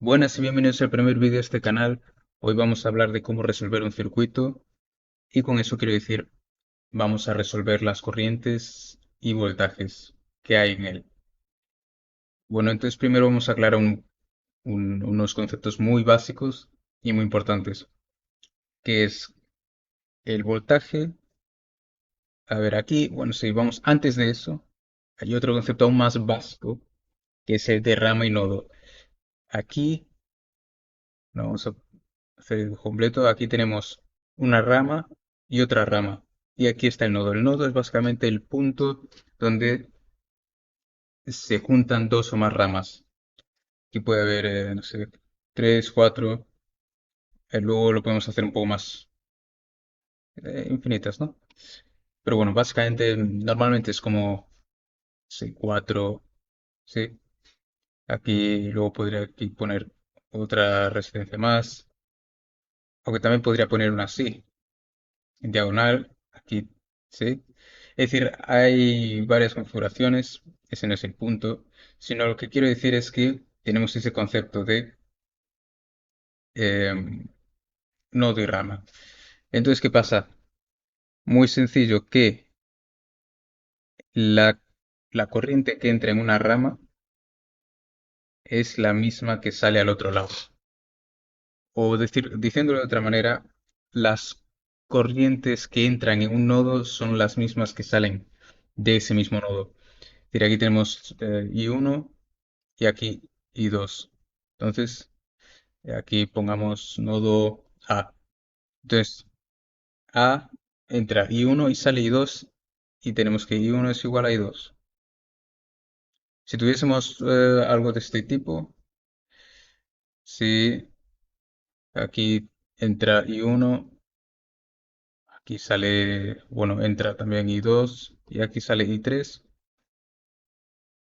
Buenas y bienvenidos al primer vídeo de este canal. Hoy vamos a hablar de cómo resolver un circuito y con eso quiero decir, vamos a resolver las corrientes y voltajes que hay en él. Bueno, entonces primero vamos a aclarar unos conceptos muy básicos y muy importantes, que es el voltaje. A ver, aquí, bueno, si vamos antes de eso, hay otro concepto aún más básico, que es el de rama y nodo. Aquí, no vamos a hacer completo. Aquí tenemos una rama y otra rama. Y aquí está el nodo. El nodo es básicamente el punto donde se juntan dos o más ramas. Aquí puede haber, no sé, tres, cuatro. Luego lo podemos hacer un poco más infinitas, ¿no? Pero bueno, básicamente normalmente es como, sí, cuatro, sí. Aquí luego podría aquí poner otra resistencia más. Aunque también podría poner una así, en diagonal, aquí, ¿sí? Es decir, hay varias configuraciones, ese no es el punto, sino lo que quiero decir es que tenemos ese concepto de nodo y rama. Entonces, ¿qué pasa? Muy sencillo que la, la corriente que entra en una rama es la misma que sale al otro lado. O decir, diciéndolo de otra manera, las corrientes que entran en un nodo son las mismas que salen de ese mismo nodo. Es decir, aquí tenemos I1 y aquí I2. Entonces, aquí pongamos nodo A. Entonces, A entra I1 y sale I2 y tenemos que I1 es igual a I2. Si tuviésemos algo de este tipo, si aquí entra I1, aquí sale, bueno, entra también I2 y aquí sale I3.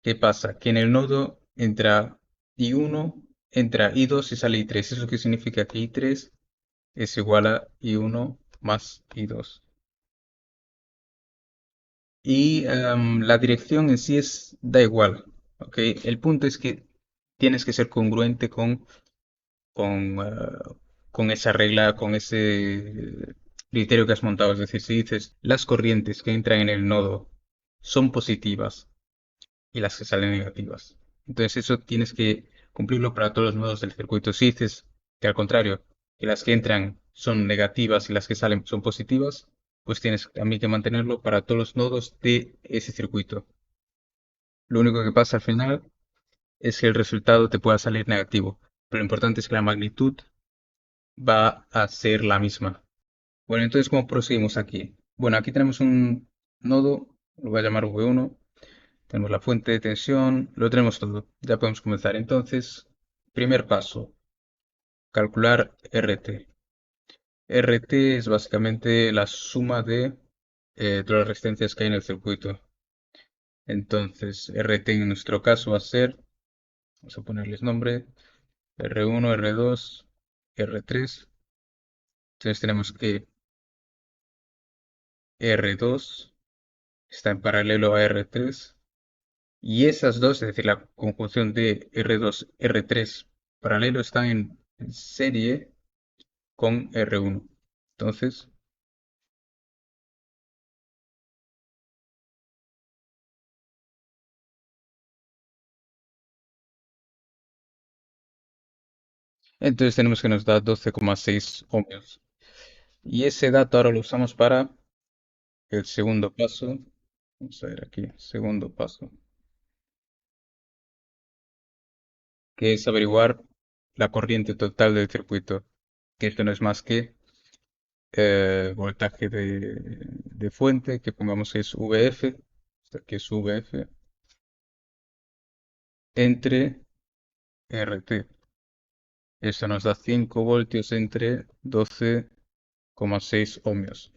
¿Qué pasa? Que en el nodo entra I1, entra I2 y sale I3. ¿Eso qué significa? Que I3 es igual a I1 más I2. Y la dirección en sí da igual, ¿ok? El punto es que tienes que ser congruente con, ah, con esa regla, con ese criterio que has montado. Es decir, si dices las corrientes que entran en el nodo son positivas y las que salen negativas. Entonces eso tienes que cumplirlo para todos los nodos del circuito. Si dices que al contrario, que las que entran son negativas y las que salen son positivas, pues tienes también que mantenerlo para todos los nodos de ese circuito. Lo único que pasa al final es que el resultado te pueda salir negativo, pero lo importante es que la magnitud va a ser la misma. Bueno, entonces, ¿cómo proseguimos aquí? Bueno, aquí tenemos un nodo, lo voy a llamar V1. Tenemos la fuente de tensión, lo tenemos todo. Ya podemos comenzar. Entonces, primer paso, calcular RT. RT es básicamente la suma de todas las resistencias que hay en el circuito. Entonces, RT en nuestro caso va a ser, vamos a ponerles nombre, R1, R2, R3. Entonces tenemos que R2 está en paralelo a R3 y esas dos, es decir, la conjunción de R2, R3 paralelo están en serie con R1. Entonces tenemos que nos da 12,6 ohmios. Y ese dato ahora lo usamos para el segundo paso. Vamos a ver aquí, segundo paso, que es averiguar la corriente total del circuito, que esto no es más que voltaje de fuente, que pongamos que es VF, que es VF, entre RT. Eso nos da 5 voltios entre 12,6 ohmios.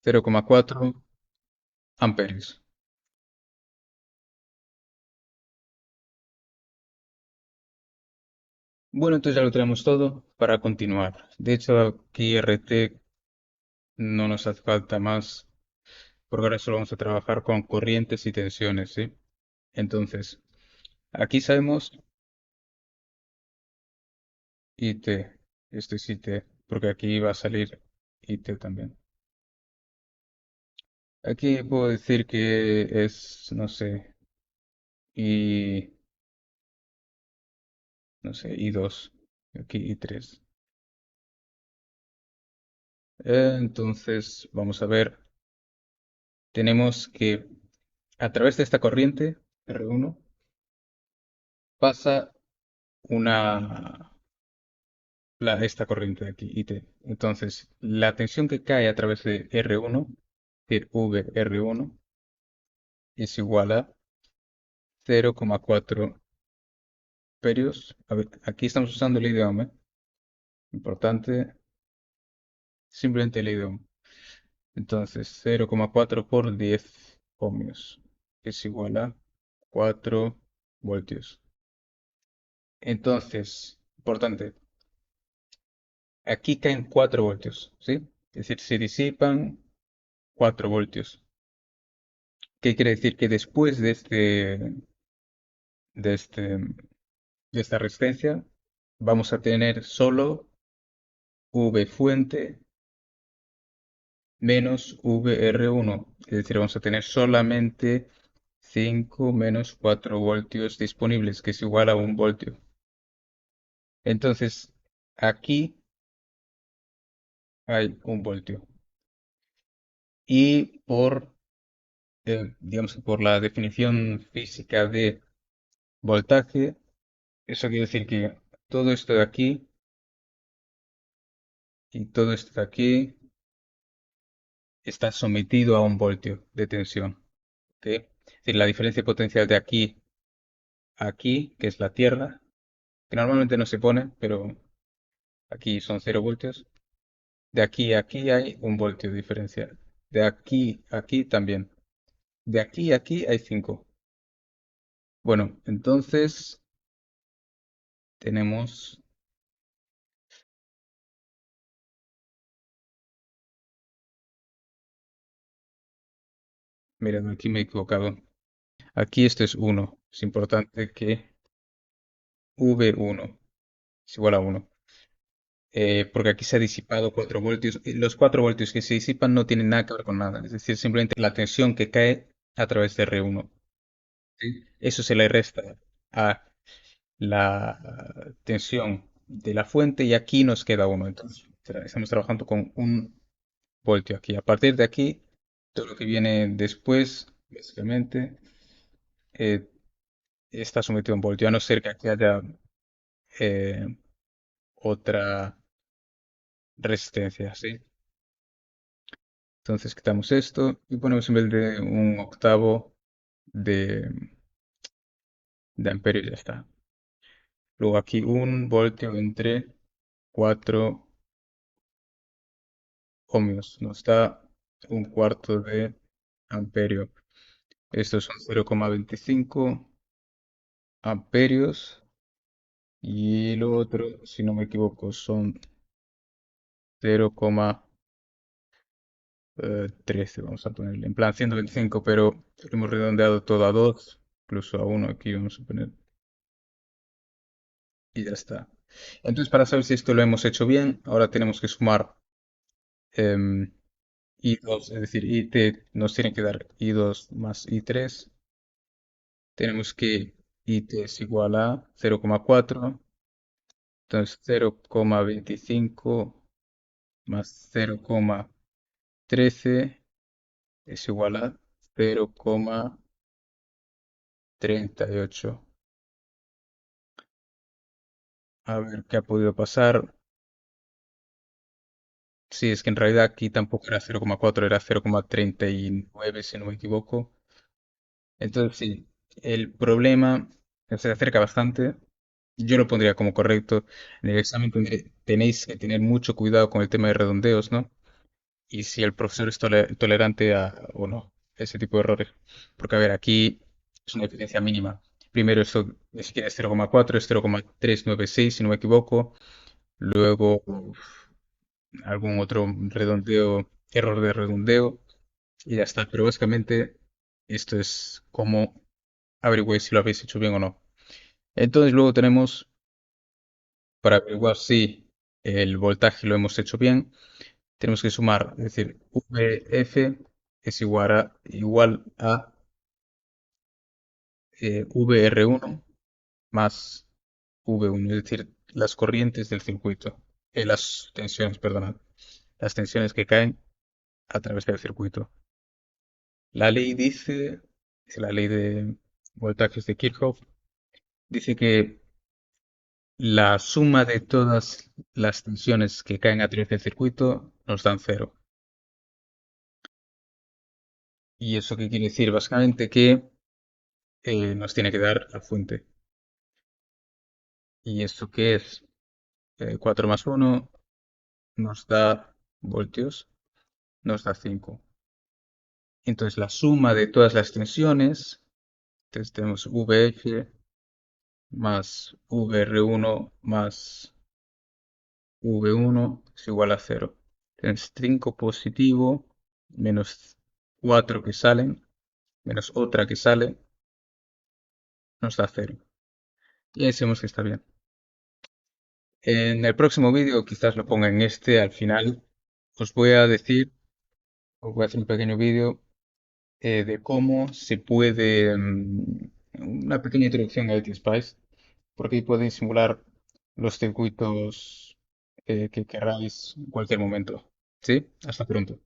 0,4 amperios. Bueno, entonces ya lo tenemos todo para continuar. De hecho, aquí RT no nos hace falta más porque ahora solo vamos a trabajar con corrientes y tensiones, ¿sí? Entonces, aquí sabemos IT, esto es IT, porque aquí va a salir IT también. Aquí puedo decir que es, no sé, y, no sé, I2, aquí I3. Entonces, vamos a ver, tenemos que a través de esta corriente, R1, pasa una, esta corriente de aquí, IT. Entonces, la tensión que cae a través de R1, es decir, VR1, es igual a 0,4 amperios. A ver, aquí estamos usando el idioma, importante, simplemente el idioma. Entonces, 0,4 por 10 ohmios, es igual a 4 voltios. Entonces, importante, aquí caen 4 voltios, ¿sí? Es decir, se disipan 4 voltios. ¿Qué quiere decir? Que después de este, de esta resistencia, vamos a tener solo V fuente menos VR1. Es decir, vamos a tener solamente 5 menos 4 voltios disponibles, que es igual a 1 voltio. Entonces, aquí hay 1 voltio. Y digamos, por la definición física de voltaje, eso quiere decir que todo esto de aquí y todo esto de aquí está sometido a 1 voltio de tensión. ¿Ok? Es decir, la diferencia potencial de aquí a aquí, que es la Tierra, que normalmente no se pone, pero aquí son 0 voltios. De aquí a aquí hay 1 voltio de diferencia. De aquí a aquí también. De aquí a aquí hay 5. Bueno, entonces tenemos, miren, aquí me he equivocado. Aquí esto es 1. Es importante que V1 es igual a 1. Porque aquí se ha disipado 4 voltios. Y los 4 voltios que se disipan no tienen nada que ver con nada. Es decir, simplemente la tensión que cae a través de R1. ¿Sí? Eso se le resta a la tensión de la fuente y aquí nos queda 1. Entonces, estamos trabajando con 1 voltio aquí. A partir de aquí, todo lo que viene después, básicamente, eh, está sometido a 1 voltio, a no ser que aquí haya eh, otra resistencia, ¿sí? Entonces quitamos esto y ponemos en vez de 1 octavo de, de amperio y ya está. Luego aquí 1 voltio entre 4 ohmios nos da 1/4 de amperio. Estos son 0,25 amperios y lo otro, si no me equivoco, son 0,13, vamos a ponerle. En plan 125, pero lo hemos redondeado todo a 2, incluso a 1 aquí vamos a poner. Y ya está. Entonces, para saber si esto lo hemos hecho bien, ahora tenemos que sumar em, I2, es decir, IT nos tiene que dar I2 más I3. Tenemos que IT es igual a 0,4. Entonces, 0,25 más 0,13 es igual a 0,38. A ver qué ha podido pasar. Sí, es que en realidad aquí tampoco era 0,4, era 0,39 si no me equivoco. Entonces, sí, el problema se acerca bastante. Yo lo pondría como correcto. En el examen tenéis que tener mucho cuidado con el tema de redondeos, ¿no? Y si el profesor es tolerante a o no, ese tipo de errores. Porque, a ver, aquí es una diferencia mínima. Primero, esto ni siquiera es 0,4, es 0,396, si no me equivoco. Luego, algún otro redondeo, error de redondeo. y ya está. Pero básicamente esto es como averiguéis si lo habéis hecho bien o no. Entonces luego tenemos, para averiguar si el voltaje lo hemos hecho bien, tenemos que sumar, es decir, VF es igual a VR1 más V1, es decir, las corrientes del circuito, las tensiones, perdonad, las tensiones que caen a través del circuito. La ley dice, es la ley de voltajes de Kirchhoff, dice que la suma de todas las tensiones que caen a través del circuito nos dan cero. ¿Y eso qué quiere decir? Básicamente que nos tiene que dar la fuente. ¿Y esto qué es? 4 más 1 nos da voltios, nos da 5. Entonces la suma de todas las tensiones, entonces tenemos VF más VR1 más V1 es igual a cero. Tienes 5 positivo menos 4 que salen, menos otra que sale, nos da cero. Y ahí decimos que está bien. En el próximo vídeo, quizás lo ponga en este al final, os voy a decir, os voy a hacer un pequeño vídeo de cómo se puede, una pequeña introducción a ATSPICE, porque ahí podéis simular los circuitos que queráis en cualquier momento. ¿Sí? Hasta pronto.